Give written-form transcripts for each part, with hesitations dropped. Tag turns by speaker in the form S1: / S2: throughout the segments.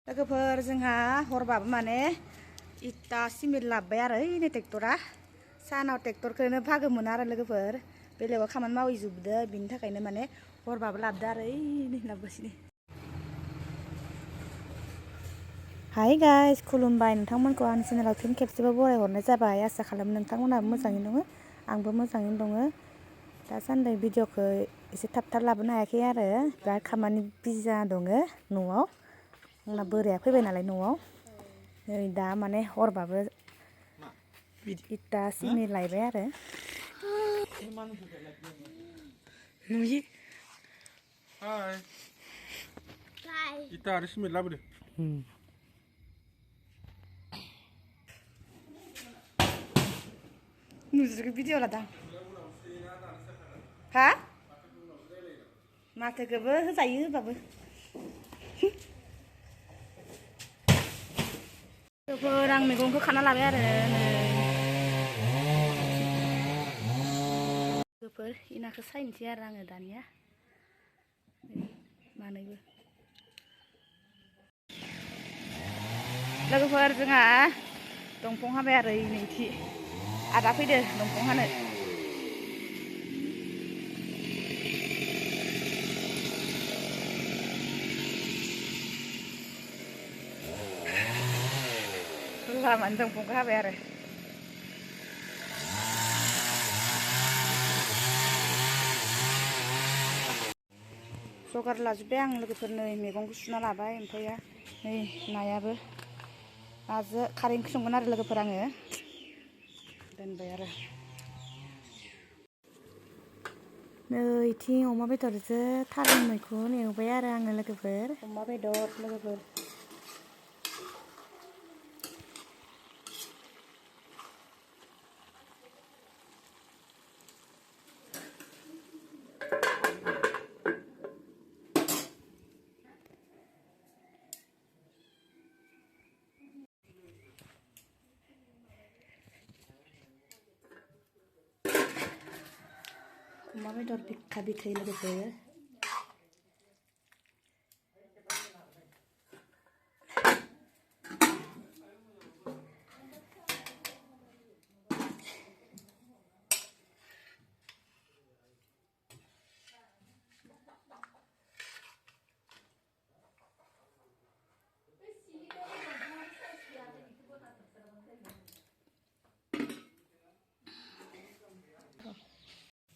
S1: लोगोफोर जोंहा हरबाबो माने इटा सिमेन्ट लाबोबाय आरो ओइनै ट्रेक्टरा सानाव ट्रेक्टरखौनो भागो मोना आरो लोगोफोर बेलेगाव खामानि मावहैजोबदो बिनि थाखायनो माने हरबाबो लाबोदो आरो ओइनै लाबोगासिनो। हाय गाइस खुलुमबाय नोंथांमोनखौ आंनि चेनेलाव फिन खेबसेबो बरायहरनाय जाबाय। आसा खालामो नोंथांमोनहाबो मोजाङैनो दङ आंबो मोजाङैनो दङ। दासान्दि भिडिअखौ एसे थाब लाबोनो हायाखै आरो बिराद खामानि बिजि जाना दङ न'आव। आंना बोराया फैबाय नालाय न'आव नै दा माने हरबाबो इटा सिमेन्ट लायबाय आरो नुयो
S2: इटा आरो सिमेन्ट लाबोदो।
S1: नुजोबो भिडिअ लादां हा माथोखौबो होजायो होबाबो लोगोफोर आं मैगंखौ खाना लाबाय आरो लोगोफोर इनाखौ सायनोसै आरो आङो दानिया मानैबो लोगोफोर जोंहा दंफां हाबाय आरो नैथि आदा फैदो दंफां हानो। लामानि दंफांखौ हाबाय आरो जगार लाजोब्बाय आं लोगोफोर नै मैगंखौ सुना लाबाय ओमफ्राय नै नायाबो नाजों खारै ओंख्रि संगोन आरो लोगोफोर आङो दोनबाय आरो नैथिं अमा बेदरजों थारुन मैखुन एवबाय आरो आङो लोगोफोर अमा बेदर लोगोफोर अमा बेदर बिखा बिखै लोगोफोर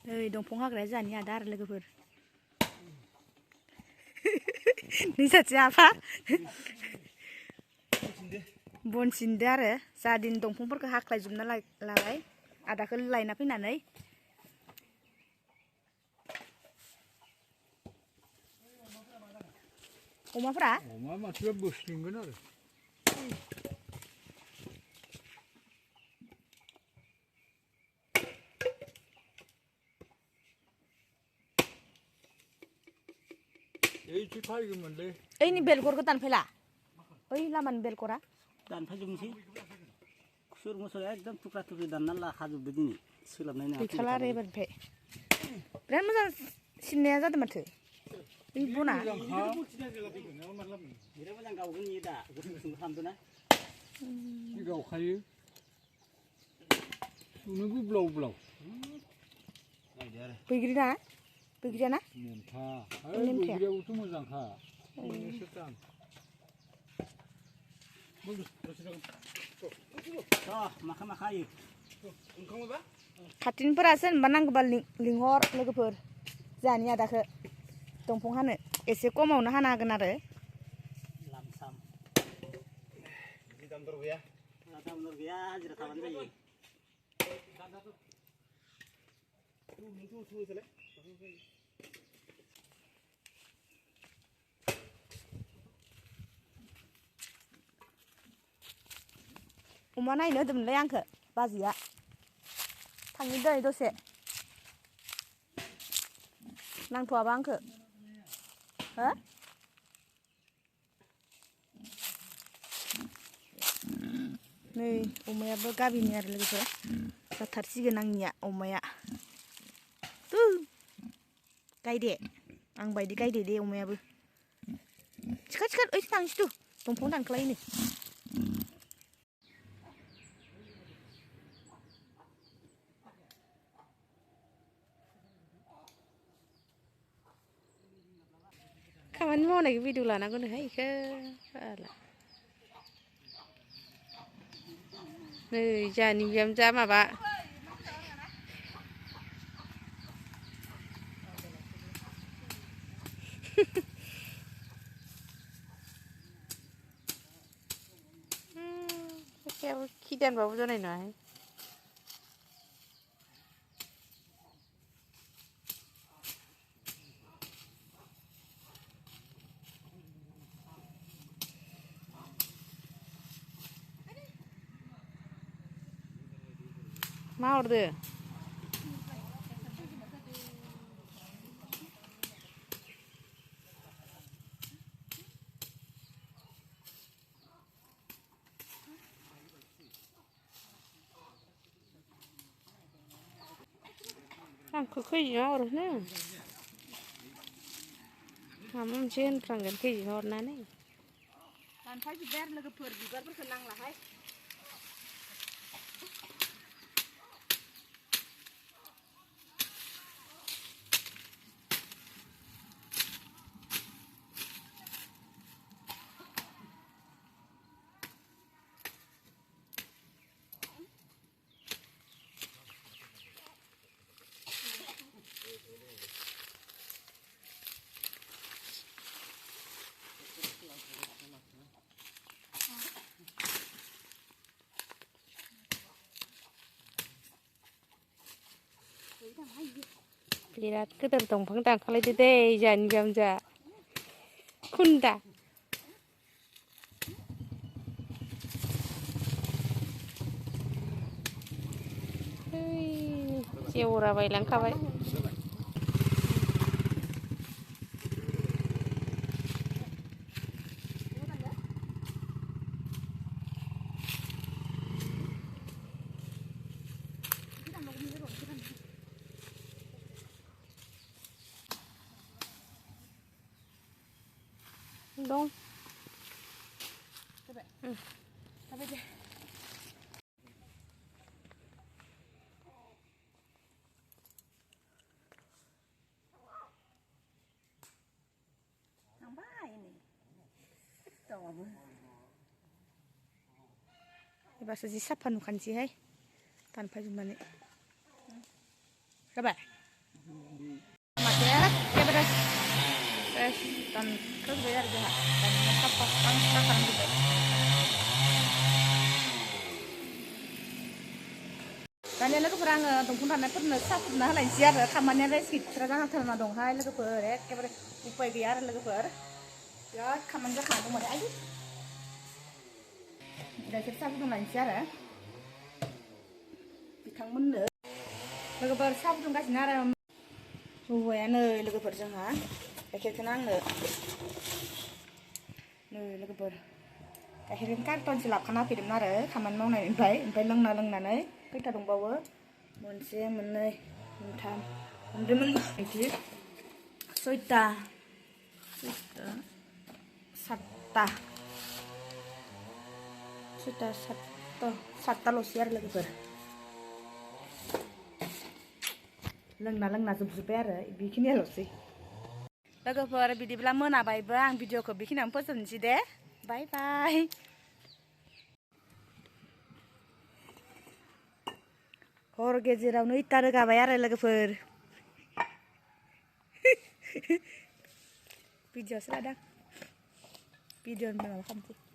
S1: नै दंफां हाग्राया जानि आदा आरो लोगोफोर नोंसाथि आफा बन सिनदो आरो जा दिन दंफांफोरखौ हाख्लायजोबना लाबाय आदाखौ लायना फैनानै अमाफोरा
S2: अमा मानसिया बोस्लिंगोन आरो
S1: ओइनि बेलगरखौ दानफैला ओइ लामानि बेलगरा
S3: दानफायजोबनोसै खुसुर मुसुर एकदम थुख्रा थुख्रि दानना लाखाजोबदो दिनै सोलाबनाय नङा
S1: गैखाला आरो एबारनिफ्राय बिराद मोजां सिननाया जादों माथो बै बना
S3: बिराद मोजां गावगोन इयो दा गुसुं गुसुं खालामदों ना
S2: गावखायो सुनो गुब्लाव ब्लाव
S1: बैग्रि ना बैग्रिया ना
S2: नेमथा बैग्रियाबोथ' मोजांखा
S3: माखा माखा इयो
S1: खाथिनिफोरा सोरनोबा नांगौबा लिंहर लोगोफोर जोंहानि आदाखौ दंफां हानो एसे खमावनो हाना होगोन आरो
S3: लामसाम दाम दर गैया हाजिरा खालामबानो जायो
S1: अमा नायनो होदोंमोनलै आंखौ बाजैया थांनि दै दसे नांथ'आबा आंखौ हो नै अमायाबो गाबिनि आरो लोगोफोर जाथारसिगोन आंनिया अमाया गायदे आं बायदि गायदे दे अमायाबो सिखार ओइ थांसै दंफां दानख्लायनो खामानि मावनायखौ भिडिअ लानांगौनोहाय इखो नै जोंहानि बिहामजोआ माबा खि दानबाबो जानाय नङाहाय मा हरदो आंखौ खैजिमा हरनो माबा मोनसे होनफ्रांगोन खैजिमा हरनानै दानफायजोब्बाय आरो लोगोफोर बिबारफोरखौ नांलाहाय बिराद गिदिर दंफां दानखालायदो दे जोंहानि बिहामजोआ खुन्दा जेवरा बायलांखाबाय dong. Coba. Coba deh. Apa ini? Tahu apa? Bahasa sisa panukan sih, hai. Tanpa jumlah. Coba. Material ya beres. Dan terus bayar juga dan apa kan juga dan yang lalu kurang dongkun tanah pun nesap nah lain siar kamarnya resi terang terang dong hai lalu ber kayak upaya biar lalu ber ya kamarnya kandung mana aja udah kita dong lain siar ya ditangmun deh lalu ber sab dong kasih nara upaya nih lalu ber jangan kayak kenang nih lagu ber akhirnya karton silap karena film nara kaman mau naik empai leng kita dong bawa monse menai mentam mendemen itu soita satta lo siar lagu ber leng zub ya bikin ya lo sih लोगोफोर बिदिब्ला मोनाबायबो आं भिडिअखौ बेखिनियावनो फोजोबनोसै दे बाय बाय हर गेजेरावनो इटा रोगाबाय आरो लोगोफोर भिडिअसो लादों भिडिअनि माबा खालामसै